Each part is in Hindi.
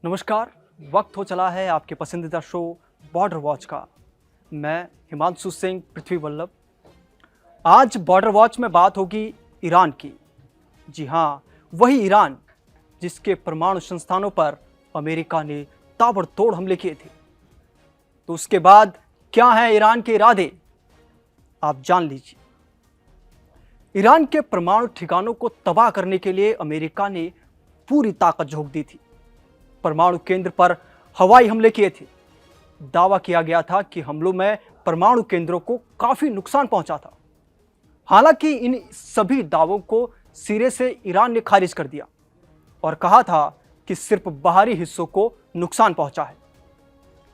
नमस्कार। वक्त हो चला है आपके पसंदीदा शो बॉर्डर वॉच का। मैं हिमांशु सिंह पृथ्वी वल्लभ। आज बॉर्डर वॉच में बात होगी ईरान की। जी हाँ, वही ईरान जिसके परमाणु संस्थानों पर अमेरिका ने ताबड़तोड़ हमले किए थे। तो उसके बाद क्या है ईरान के इरादे, आप जान लीजिए। ईरान के परमाणु ठिकानों को तबाह करने के लिए अमेरिका ने पूरी ताकत झोंक दी थी। परमाणु केंद्र पर हवाई हमले किए थे। दावा किया गया था कि हमलों में परमाणु केंद्रों को काफी नुकसान पहुंचा था। हालांकि इन सभी दावों को सिरे से ईरान ने खारिज कर दिया और कहा था कि सिर्फ बाहरी हिस्सों को नुकसान पहुंचा है।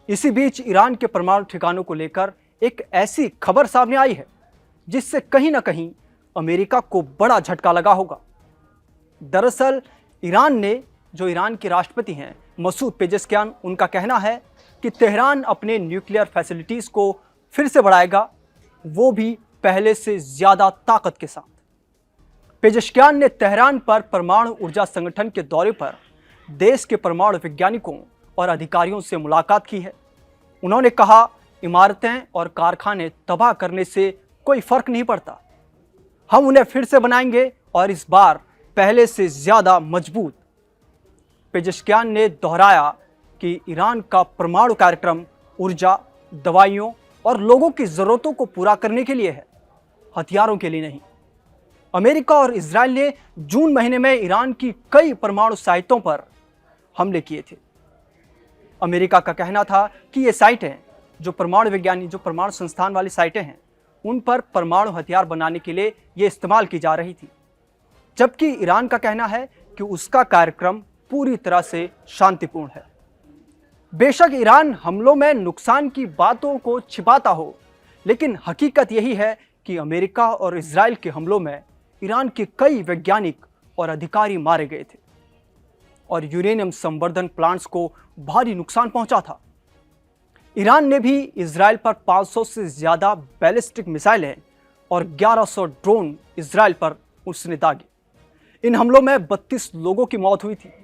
इसी बीच ईरान के परमाणु ठिकानों को लेकर एक ऐसी खबर सामने आई है जिससे कहीं ना कहीं अमेरिका को बड़ा झटका लगा होगा। दरअसल ईरान के राष्ट्रपति हैं मसूद पेजेस्कियान, उनका कहना है कि तेहरान अपने न्यूक्लियर फैसिलिटीज को फिर से बढ़ाएगा, वो भी पहले से ज्यादा ताकत के साथ। पेजेस्कियान ने तेहरान पर परमाणु ऊर्जा संगठन के दौरे पर देश के परमाणु वैज्ञानिकों और अधिकारियों से मुलाकात की है। उन्होंने कहा, इमारतें और कारखाने तबाह करने से कोई फर्क नहीं पड़ता, हम उन्हें फिर से बनाएंगे और इस बार पहले से ज्यादा मजबूत। पेजेस्कियान ने दोहराया कि ईरान का परमाणु कार्यक्रम ऊर्जा, दवाइयों और लोगों की जरूरतों को पूरा करने के लिए है, हथियारों के लिए नहीं। अमेरिका और इजराइल ने जून महीने में ईरान की कई परमाणु साइटों पर हमले किए थे। अमेरिका का कहना था कि ये साइटें जो परमाणु संस्थान वाली साइटें हैं, उन पर परमाणु हथियार बनाने के लिए ये इस्तेमाल की जा रही थी, जबकि ईरान का कहना है कि उसका कार्यक्रम पूरी तरह से शांतिपूर्ण है। बेशक ईरान हमलों में नुकसान की बातों को छिपाता हो, लेकिन हकीकत यही है कि अमेरिका और इजराइल के हमलों में ईरान के कई वैज्ञानिक और अधिकारी मारे गए थे और यूरेनियम संवर्धन प्लांट्स को भारी नुकसान पहुंचा था। ईरान ने भी इजराइल पर 500 से ज्यादा बैलिस्टिक मिसाइलें और 1100 ड्रोन इजराइल पर उसने दागे। इन हमलों में 32 लोगों की मौत हुई थी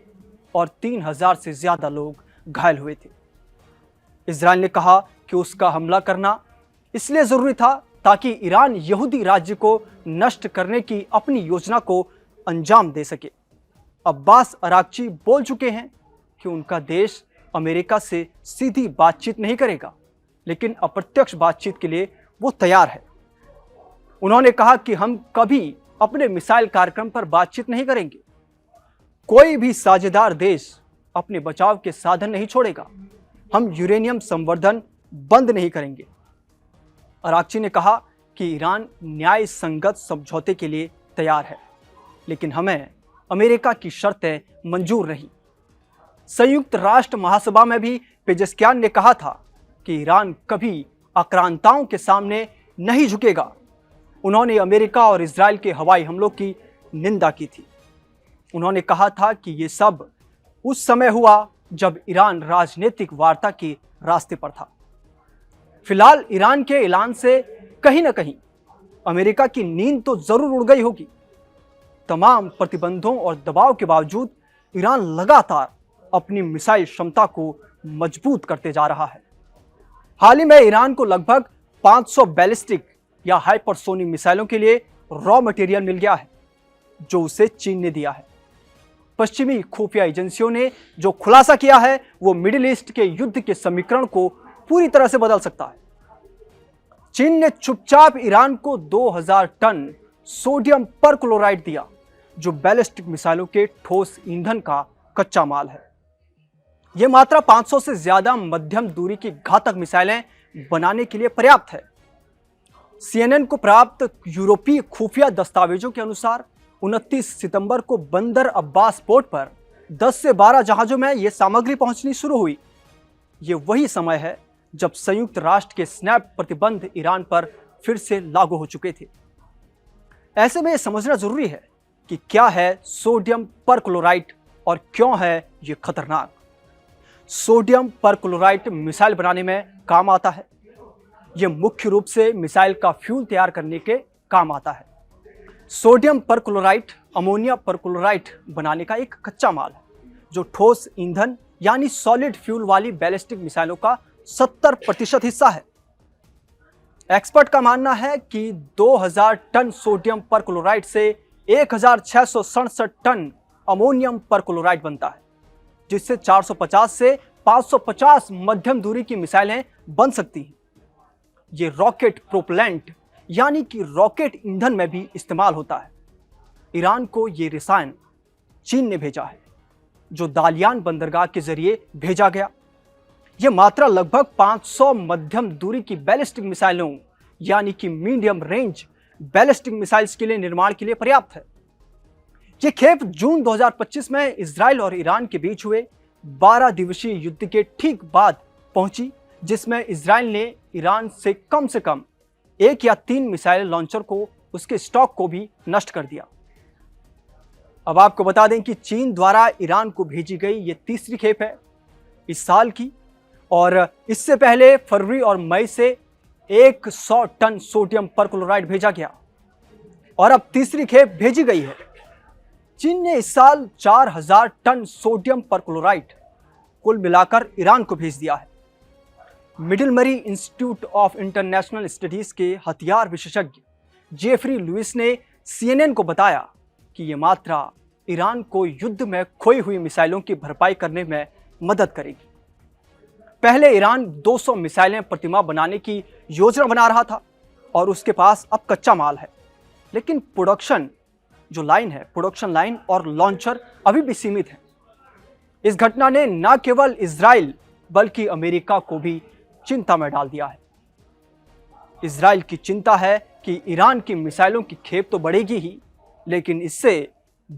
और 3000 से ज्यादा लोग घायल हुए थे। इजराइल ने कहा कि उसका हमला करना इसलिए जरूरी था ताकि ईरान यहूदी राज्य को नष्ट करने की अपनी योजना को अंजाम दे सके। अब्बास अराक्ची बोल चुके हैं कि उनका देश अमेरिका से सीधी बातचीत नहीं करेगा, लेकिन अप्रत्यक्ष बातचीत के लिए वो तैयार है। उन्होंने कहा कि हम कभी अपने मिसाइल कार्यक्रम पर बातचीत नहीं करेंगे। कोई भी साझेदार देश अपने बचाव के साधन नहीं छोड़ेगा। हम यूरेनियम संवर्धन बंद नहीं करेंगे। अराक्ची ने कहा कि ईरान न्याय संगत समझौते के लिए तैयार है, लेकिन हमें अमेरिका की शर्तें मंजूर नहीं। संयुक्त राष्ट्र महासभा में भी पेजेस्कियान ने कहा था कि ईरान कभी आक्रांताओं के सामने नहीं झुकेगा। उन्होंने अमेरिका और इजराइल के हवाई हमलों की निंदा की थी। उन्होंने कहा था कि ये सब उस समय हुआ जब ईरान राजनीतिक वार्ता के रास्ते पर था। फिलहाल ईरान के ऐलान से कहीं ना कहीं अमेरिका की नींद तो जरूर उड़ गई होगी। तमाम प्रतिबंधों और दबाव के बावजूद ईरान लगातार अपनी मिसाइल क्षमता को मजबूत करते जा रहा है। हाल ही में ईरान को लगभग 500 बैलिस्टिक या हाइपरसोनिक मिसाइलों के लिए रॉ मटेरियल मिल गया है, जो उसे चीन ने दिया है। पश्चिमी खुफिया एजेंसियों ने जो खुलासा किया है वो मिडिल ईस्ट के युद्ध के समीकरण को पूरी तरह से बदल सकता है। चीन ने चुपचाप ईरान को 2000 टन सोडियम परक्लोराइड दिया, जो बैलिस्टिक मिसाइलों के ठोस ईंधन का कच्चा माल है। यह मात्रा 500 से ज्यादा मध्यम दूरी की घातक मिसाइलें बनाने के लिए पर्याप्त है। CNN को प्राप्त यूरोपीय खुफिया दस्तावेजों के अनुसार 29 सितंबर को बंदर अब्बास पोर्ट पर 10 से 12 जहाजों में यह सामग्री पहुंचनी शुरू हुई। यह वही समय है जब संयुक्त राष्ट्र के स्नैप प्रतिबंध ईरान पर फिर से लागू हो चुके थे। ऐसे में यह समझना जरूरी है कि क्या है सोडियम परक्लोराइड और क्यों है यह खतरनाक। सोडियम परक्लोराइड मिसाइल बनाने में काम आता है। यह मुख्य रूप से मिसाइल का फ्यूल तैयार करने के काम आता है। सोडियम परक्लोराइड अमोनिया परक्लोराइड बनाने का एक कच्चा माल है, जो ठोस ईंधन यानी सॉलिड फ्यूल वाली बैलिस्टिक मिसाइलों का 70% हिस्सा है। एक्सपर्ट का मानना है कि 2000 टन सोडियम परक्लोराइड से 1667 टन अमोनियम परक्लोराइड बनता है, जिससे 450 से 550 मध्यम दूरी की मिसाइलें बन सकती हैं। ये रॉकेट प्रोपेलेंट यानी कि रॉकेट ईंधन में भी इस्तेमाल होता है। ईरान को ये रसायन चीन ने भेजा है, जो दालियान बंदरगाह के जरिए भेजा गया। यह मात्रा लगभग 500 मध्यम दूरी की बैलिस्टिक मिसाइलों यानी कि मीडियम रेंज बैलिस्टिक मिसाइल्स के लिए निर्माण के लिए पर्याप्त है। यह खेप जून 2025 में इजराइल और ईरान के बीच हुए 12 दिवसीय युद्ध के ठीक बाद पहुंची, जिसमें इजराइल ने ईरान से कम 1 या 3 मिसाइल लॉन्चर को, उसके स्टॉक को भी नष्ट कर दिया। अब आपको बता दें कि चीन द्वारा ईरान को भेजी गई यह तीसरी खेप है इस साल की, और इससे पहले फरवरी और मई से 100 टन सोडियम परक्लोराइड भेजा गया और अब तीसरी खेप भेजी गई है। चीन ने इस साल 4000 टन सोडियम परक्लोराइड कुल मिलाकर ईरान को भेज दिया है। मिडिलमरी इंस्टीट्यूट ऑफ इंटरनेशनल स्टडीज के हथियार विशेषज्ञ जेफरी लुइस ने CNN को बताया कि यह मात्रा ईरान को युद्ध में खोई हुई मिसाइलों की भरपाई करने में मदद करेगी। पहले ईरान 200 मिसाइलें प्रतिमाह बनाने की योजना बना रहा था और उसके पास अब कच्चा माल है, लेकिन प्रोडक्शन लाइन और लॉन्चर अभी भी सीमित है। इस घटना ने न केवल इजराइल बल्कि अमेरिका को भी चिंता में डाल दिया है। इजराइल की चिंता है कि ईरान की मिसाइलों की खेप तो बढ़ेगी ही, लेकिन इससे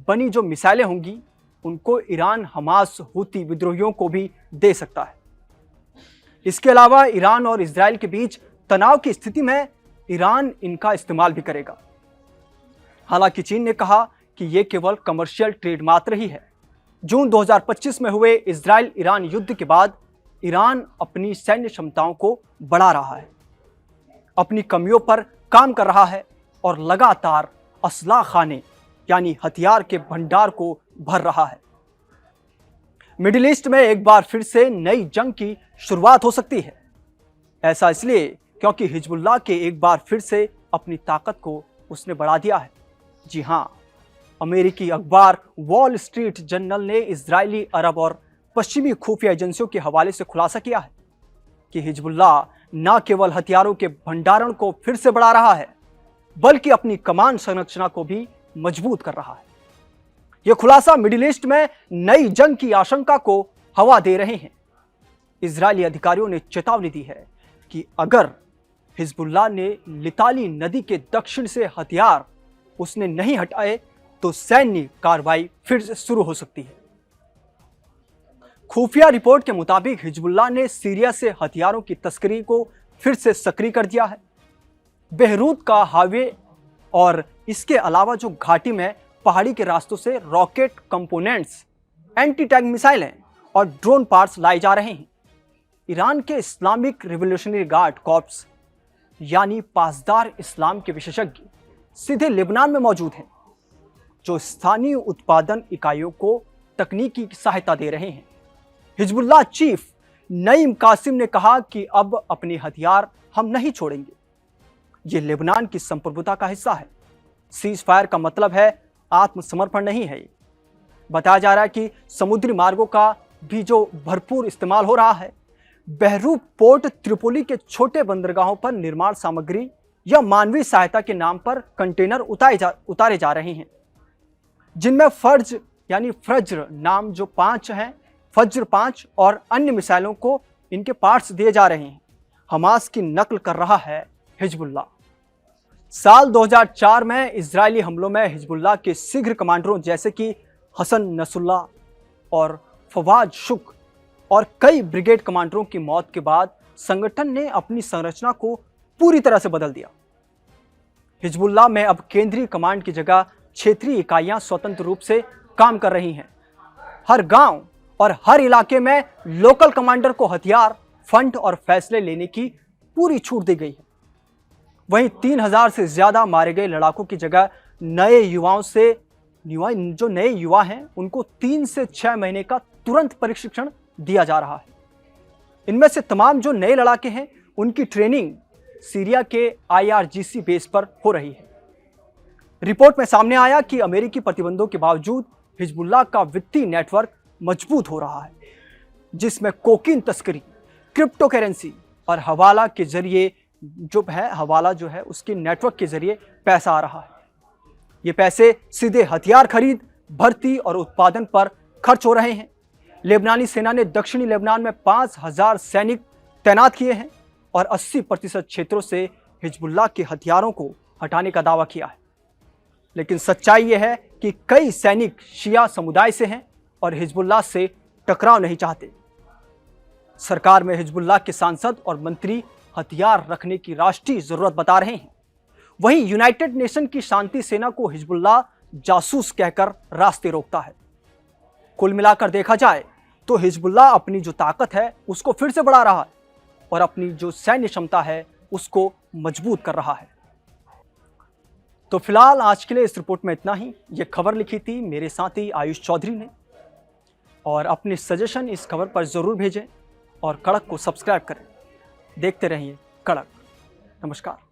बनी जो मिसाइलें होंगी उनको ईरान हमास हूती विद्रोहियों को भी दे सकता है। इसके अलावा ईरान और इजराइल के बीच तनाव की स्थिति में ईरान इनका इस्तेमाल भी करेगा। हालांकि चीन ने कहा कि यह केवल कमर्शियल ट्रेड मात्र ही है। जून 2025 में हुए इजराइल ईरान युद्ध के बाद ईरान अपनी सैन्य क्षमताओं को बढ़ा रहा है, अपनी कमियों पर काम कर रहा है और लगातार असलाह खाने यानी हथियार के भंडार को भर रहा है। मिडिल ईस्ट में एक बार फिर से नई जंग की शुरुआत हो सकती है। ऐसा इसलिए क्योंकि हिजबुल्लाह के एक बार फिर से अपनी ताकत को उसने बढ़ा दिया है। जी हां, अमेरिकी अखबार वॉल स्ट्रीट जर्नल ने इजरायली, अरब और पश्चिमी खुफिया एजेंसियों के हवाले से खुलासा किया है कि हिजबुल्लाह न केवल हथियारों के भंडारण को फिर से बढ़ा रहा है, बल्कि अपनी कमान संरचना को भी मजबूत कर रहा है। यह खुलासा मिडिल ईस्ट में नई जंग की आशंका को हवा दे रहे हैं। इजरायली अधिकारियों ने चेतावनी दी है कि अगर हिजबुल्लाह ने लिताली नदी के दक्षिण से हथियार उसने नहीं हटाए तो सैन्य कार्रवाई फिर से शुरू हो सकती है। खुफिया रिपोर्ट के मुताबिक हिजबुल्लाह ने सीरिया से हथियारों की तस्करी को फिर से सक्रिय कर दिया है। बेहरूत का हाईवे और इसके अलावा जो घाटी में पहाड़ी के रास्तों से रॉकेट कंपोनेंट्स, एंटी टैंक मिसाइलें और ड्रोन पार्ट्स लाए जा रहे हैं। ईरान के इस्लामिक रिवोल्यूशनरी गार्ड कॉर्प्स यानी पासदार इस्लाम के विशेषज्ञ सीधे लेबनान में मौजूद हैं, जो स्थानीय उत्पादन इकाइयों को तकनीकी सहायता दे रहे हैं। हिजबुल्लाह चीफ नईम कासिम ने कहा कि अब अपने हथियार हम नहीं छोड़ेंगे। यह लेबनान की संप्रभुता का हिस्सा है। सीज फायर का मतलब है आत्मसमर्पण नहीं है। बताया जा रहा है कि समुद्री मार्गों का भी जो भरपूर इस्तेमाल हो रहा है। बहरूप पोर्ट त्रिपोली के छोटे बंदरगाहों पर निर्माण सामग्री या मानवीय सहायता के नाम पर कंटेनर उतारे जा रहे हैं, जिनमें फज्र नाम जो 5 हैं, फज्र 5 और अन्य मिसाइलों को इनके पार्ट्स दिए जा रहे हैं। हमास की नकल कर रहा है हिजबुल्लाह। साल 2004 में इजरायली हमलों में हिजबुल्लाह के शीघ्र कमांडरों जैसे कि हसन नसरुल्लाह और फवाद शुक्र और कई ब्रिगेड कमांडरों की मौत के बाद संगठन ने अपनी संरचना को पूरी तरह से बदल दिया। हिजबुल्लाह में अब केंद्रीय कमांड की जगह क्षेत्रीय इकाइयां स्वतंत्र रूप से काम कर रही हैं। हर गांव और हर इलाके में लोकल कमांडर को हथियार, फंड और फैसले लेने की पूरी छूट दी गई है। वहीं 3000 से ज्यादा मारे गए लड़ाकों की जगह नए युवा हैं उनको 3 से 6 महीने का तुरंत प्रशिक्षण दिया जा रहा है। इनमें से तमाम जो नए लड़ाके हैं उनकी ट्रेनिंग सीरिया के IRGC बेस पर हो रही है। रिपोर्ट में सामने आया कि अमेरिकी प्रतिबंधों के बावजूद हिजबुल्लाह का वित्तीय नेटवर्क मजबूत हो रहा है, जिसमें कोकीन तस्करी, क्रिप्टो करेंसी और हवाला के जरिए हवाला जो है उसके नेटवर्क के जरिए पैसा आ रहा है। ये पैसे सीधे हथियार खरीद, भर्ती और उत्पादन पर खर्च हो रहे हैं। लेबनानी सेना ने दक्षिणी लेबनान में 5000 सैनिक तैनात किए हैं और 80% क्षेत्रों से हिजबुल्लाह के हथियारों को हटाने का दावा किया है। लेकिन सच्चाई यह है कि कई सैनिक शिया समुदाय से हैं और हिजबुल्लाह से टकराव नहीं चाहते। सरकार में हिजबुल्लाह के सांसद और मंत्री हथियार रखने की राष्ट्रीय जरूरत बता रहे हैं। वहीं यूनाइटेड नेशन की शांति सेना को हिजबुल्लाह जासूस कहकर रास्ते रोकता है। कुल मिलाकर देखा जाए तो हिजबुल्लाह अपनी जो ताकत है उसको फिर से बढ़ा रहा है और अपनी जो सैन्य क्षमता है उसको मजबूत कर रहा है। तो फिलहाल आज के लिए इस रिपोर्ट में इतना ही। ये खबर लिखी थी मेरे साथी आयुष चौधरी ने, और अपने सजेशन इस खबर पर जरूर भेजें और कड़क को सब्सक्राइब करें। देखते रहिए कड़क। नमस्कार।